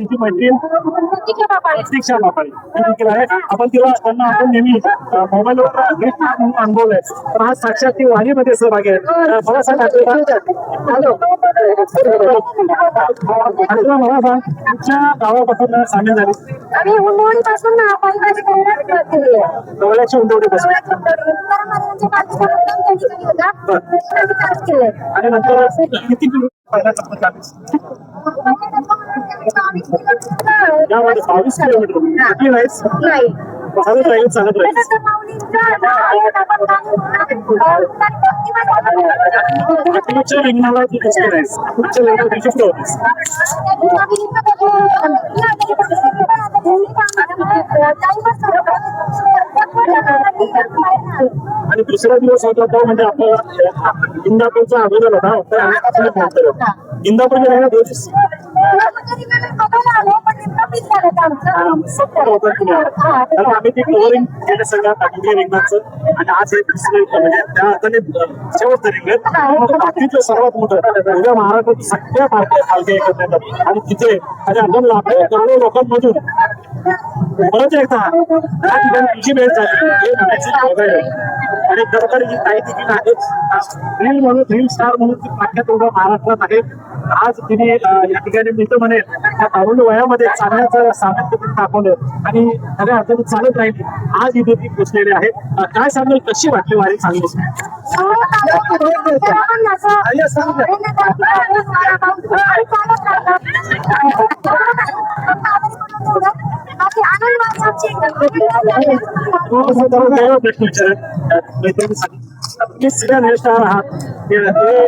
तिची मैत्रीण प्रतीक्षा बापाळे ती देखील आहे. आपण त्यांना आपण नेहमी मोबाईलवर म्हणून अनुभवलंय, पण आज साक्षात ती वारीमध्ये सहभागी आहे. मला सांग मला सांग तुमच्या गावापासून सामील झाली आम्ही उंडवडीपासून जवळची उंडवडीपासून आणि नंतर किती यामध्ये 22 किलोमीटर किती राहीस चालत राहील चालत राहील पुढच्या रिंगणाला तू कसं राहीस पुढच्या रिंगणाला शिफ्ट होतीस आणि दुसरा दिवस होता तो म्हणजे आपल्याला इंदापूरचा अगोदर होता इंदापूरच्या राहिला दिवस आम्ही ते कव्हरिंग केलं सगळं टाकले रिंगणाचं आणि आज हे म्हणजे त्या अर्थाने शेवटचं रिंगण बाकीचं सर्वात मोठं उद्या महाराष्ट्रात सगळ्या पालख्या एकत्र येतात आणि तिथे आणि आपण लाखो करोडो लोकांमधून परत एकदा त्या ठिकाणी तिची वेळ झाली हे बघायला आणि खरोखर ही काही तिकीट आहेत रील म्हणून रील स्टार म्हणून ती प्रख्यात उभं महाराष्ट्रात आहे. आज तिने या ठिकाणी मी तर म्हणेल त्या तरुण वयामध्ये चालण्याचं सामर्थ्य तिने दाखवलं आणि खऱ्या अर्थाने चालत राहिली. आज इथे ती पोचलेली आहे. काय सांगेल कशी वाटली वारी चांगली प्रश्न विचारेल तुम्ही सगळ्या नेस्टार आहात ते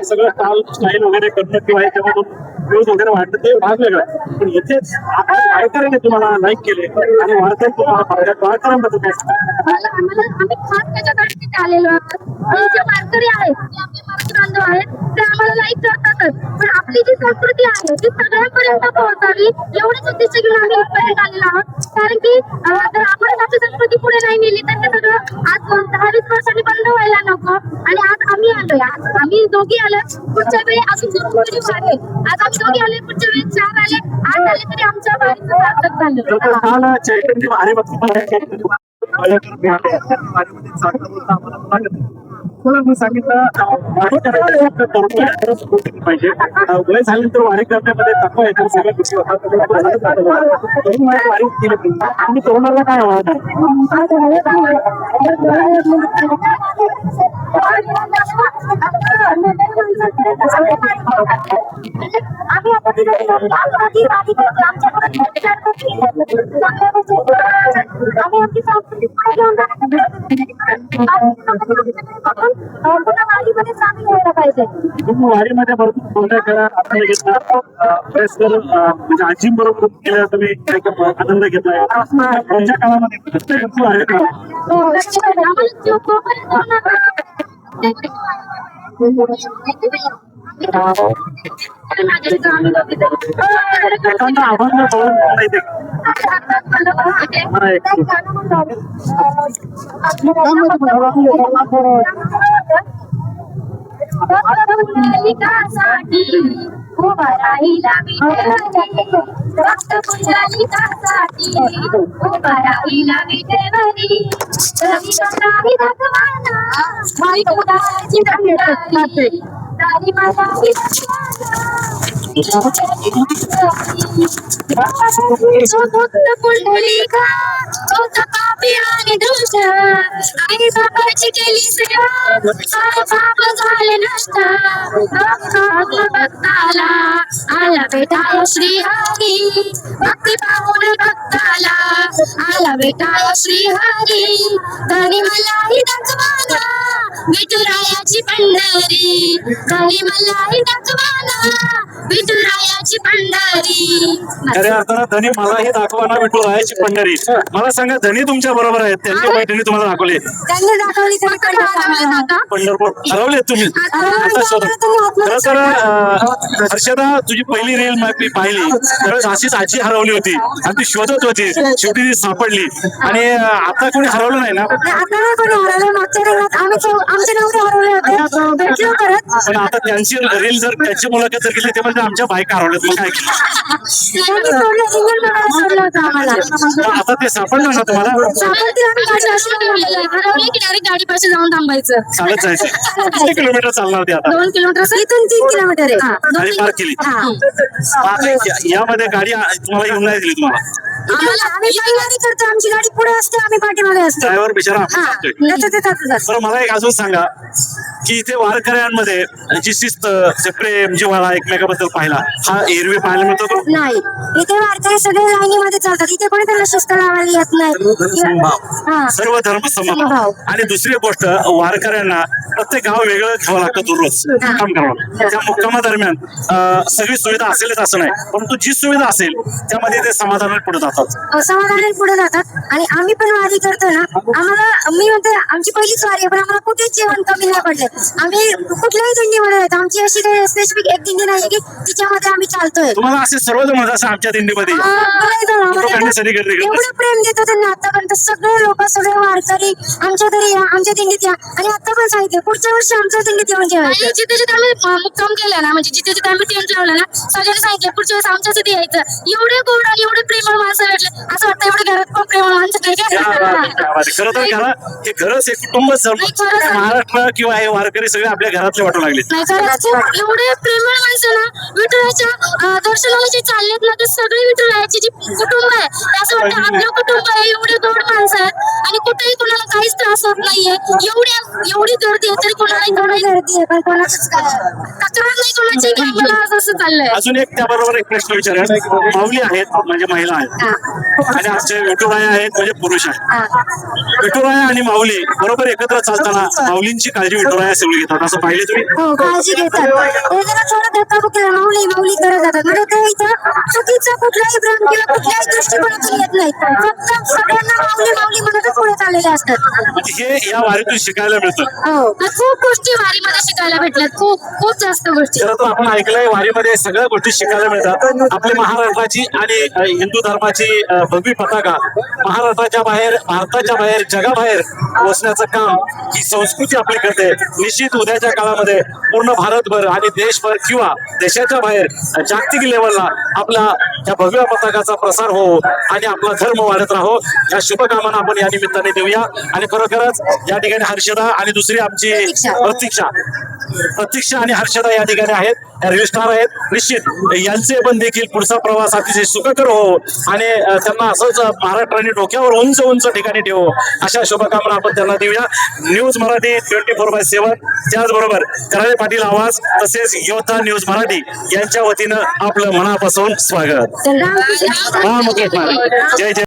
सगळं स्टाईल स्टाईल वगैरे करणं किंवा याच्यामधून व्ह्यूज वगैरे वाटतं ते भाग वेगळा पण येथेच आपण वारकऱ्याने तुम्हाला लाईक केले आणि वारकरी तुम्हाला वारकऱ्यांबद्दल काय आम्ही खास त्याच्यासाठी आलेलो आहोत. जे वारकरी आहेत जे आपले मराठी बांधव आहेत ते आम्हाला लाईक करतातच पण आपली जी संस्कृती आहे ती सगळ्यांपर्यंत पोहोचावी एवढीच उद्देश घेऊन आम्ही इथपर्यंत आलेलो आहोत. कारण की जर आपण आपली संस्कृती पुढे नाही नेली तर ते सगळं आज 10-20 वर्षांनी बंद व्हायला नको. आणि आज आम्ही आलोय आज आम्ही दोघी आलो पुढच्या वेळी अजून वाढेल. आज आम्ही दोघी आले पुढच्या वेळी 4 आले 8 आले तरी आमच्या वारीचं सार्थक झालं. चैतन्य मला मी सांगितलं पाहिजे वय झाल्यानंतर वारी करण्यामध्ये तत्व आहे सगळ्या गोष्टी होतात वारी केली आणि तरुणाला काय आव्हान वारीमध्ये भरपूर मोठ्या खेळा आनंद घेतला म्हणजे आजी बरोबर केल्या तुम्ही आनंद घेतलाय पुढच्या काळामध्ये आव्हान उभा राहिला विटेवरी रक्त पुंजलिकासाठी उभा राहिला विटेवरी रवी भगवाना माई तुझी दंडारी दारी माता पुंडलिका आणि दुष्ट आई बाबाची केली सेवा पाप झाले नष्ट भक्ताला आला भेटाय श्री हरी भक्ती पाहून भक्ताला आला भेटाय श्री हरी धनी मलाही दाखवाना विठुरायाची पंढरी धनी मलाही दाखवाना विठुरायाची पंढरी. खऱ्या अर्थानं धनी मलाही दाखवाना विठुरायाची पंढरी. मला सांगा धनी तुमच्या बरोबर आहेत त्यांनी पैठणी तुम्हाला दाखवली त्यांनी दाखवली पंढरपूर हरवले तुम्ही खरं तर हर्षदा तुझी पहिली रील मी पाहिली तर अशीच आजी हरवली होती आणि ती शोधत होती शेवटी ती सापडली आणि आता कोणी हरवलं नाही ना आता कोणी हरवलं मागच्या आमचे नवरे हरवले होते भेटलो परत पण आता त्यांची रील जर त्यांची मुलाखत जर केली ते पण तर आमच्या बाईक हरवल्यात, मग काय केलं? त्यांनी सोडलं, इंजिन बघायला सोडलं होतं आम्हाला. मग आता ते सापडलं ना तुम्हाला? सापडतील आम्ही गाडी अशी हरवली की डायरेक्ट गाडीपाशी जाऊन थांबायचं. चालत जायचं. किती किलोमीटर चालणार होते आता? 2 किलोमीटर इथून 3 किलोमीटर आहे. गाडी पार्क केली. यामध्ये गाडी तुम्हाला येऊन नाही दिली तुम्हाला? आम्ही गाडी करतो, आमची गाडी पुढे असते, आम्ही पाठीमागे असतो. ड्रायव्हर बिचारा हा, आपला त्याचं ते जातं. बरं, मला एक अजून सांगा की इथे वारकऱ्यांमध्ये जी शिस्त, जे प्रेम, जिव्हाळा एकमेकाबद्दल पाहिला, हा एरवी पाहायला मिळतो तो? नाही, इथे वारकरी सगळे लाईनीमध्ये चालतात. इथे कोणी त्यांना शिस्त लावायला येत नाही. हा. सर्व धर्म समभाव. समभाव. आणि दुसरी गोष्ट, वारकऱ्यांना प्रत्येक गाव वेगळं घ्यावं लागतं दररोज मुक्काम करावं. त्या मुक्कामादरम्यान सगळी सुविधा असेलच असं नाही, परंतु जी सुविधा असेल त्यामध्ये ते समाधानाने पुढे जातात. समाधानाने पुढे जातात. आणि आम्ही पण वारी करतो ना, आम्हाला, मी म्हणते आमची पहिलीच वारी आहे, पण आम्हाला कुठेच जेवण कमी नाही पडले. आम्ही कुठल्याही दिंडीमध्ये येतो, आमची अशी काही स्पेसिफिक एक दिंडी नाही की तिच्यामध्ये आम्ही चालतोय. तुम्हाला असे सर्वजण म्हणतात असं आमच्या दिंडीमध्ये या. करण्यासाठी गर्दी करतात. एवढं प्रेम देतो त्यांना आतापर्यंत. सगळे लोक, सगळे वारकरी आमच्या घरी या, आमच्या दिंडीत या. आणि आता पण सांगितलं पुढच्या वर्षी आमच्या दिंडीत येऊन जेवायचं. जिथे जिथे आम्ही मुक्काम केला ना, म्हणजे जिथे जिथे आम्ही टेंट लावला ना, सगळ्यांनी सांगितलं पुढच्या वेळेस आमच्याच इथे यायचं. एवढे गोड आणि एवढे प्रेमळ माणसं भेटले, असं वाटतं एवढे घरात पण प्रेमळ माणसं नाही का? खरं तर हे घरच एक कुटुंबच महाराष्ट्र किंवा हे वारकरी सगळे आपल्या घरातले वाटू लागले. नाही, खरंच खूप एवढे प्रेमळ माणसं ना, विठुराच्या दर्शनाला जे चाललेत ना, ते सगळे विठुरायाचे जे कुटुंब आहे, ते असं वाटतं आपलं कुटुंब आहे. एवढे गोड माणसं आहेत आणि कुठेही कोणाला काहीच त्रास होत नाहीये. एवढी गर्दी आहे तरी कोणालाही थोडी गर्दी आहे, पण कोणाचंच तक्रार नाही कोणाची की आम्हाला असं चाललंय. अजून एक त्याबरोबर एक प्रश्न विचारेल. माऊली आहेत म्हणजे महिला आहेत आणि आमचे विठुराया आहेत म्हणजे पुरुष आहेत. विठुराया आणि माऊली बरोबर एकत्र चालताना माऊलींची काळजी विठुराया सगळी घेतात, असं पाहिले तुम्ही? हो, काळजी घेतात. ते जरा थोडं धक्काबुक्कीला माऊली माऊली करत जातात, म्हणजे ते इथं चुकीचं कुठलाही भ्रम किंवा कुठल्याही दृष्टिकोनातून येत नाही. फक्त सगळ्यांना माऊली माऊली म्हणतच पुढे चाललेले असतात. म्हणजे हे या वारीतून शिकायला मिळतं. हो, खूप गोष्टी वारीमध्ये शिकायला भेटल्यात, खूप खूप जास्त गोष्टी. खरं तर आपण ऐकलंय वारीमध्ये सगळ्या गोष्टी शिकायला मिळतात. आपल्या महाराष्ट्राची आणि हिंदू धर्माची भगवी पताका महाराष्ट्राच्या बाहेर, भारताच्या बाहेर, जगाबाहेर पोहोचण्याचं काम ही संस्कृती आपली करते. निश्चित उद्याच्या काळामध्ये पूर्ण भारतभर आणि देशभर किंवा देशाच्या बाहेर जागतिक लेवलला आपला या भगव्या पताकाचा प्रसार हो आणि आपला धर्म वाढत राहो, या शुभकामना आपण या निमित्ताने देऊया. आणि खरोखरच या ठिकाणी हर्षदा आणि दुसरी आमची प्रतीक्षा आणि हर्षदा या ठिकाणी आहेत, या रजिस्ट्रार आहेत. निश्चित यांचे पण देखील पुढचा प्रवास अतिशय सुखकर हो आणि त्यांना असंच महाराष्ट्राने डोक्यावर उंच उंच ठिकाणी ठेवो, अशा शुभकामना आपण त्यांना देऊया. न्यूज मराठी 24/7 त्याचबरोबर कराळे पाटील आवाज तसेच योद्धा न्यूज मराठी यांच्या वतीनं आपलं मनापासून स्वागत. जय जय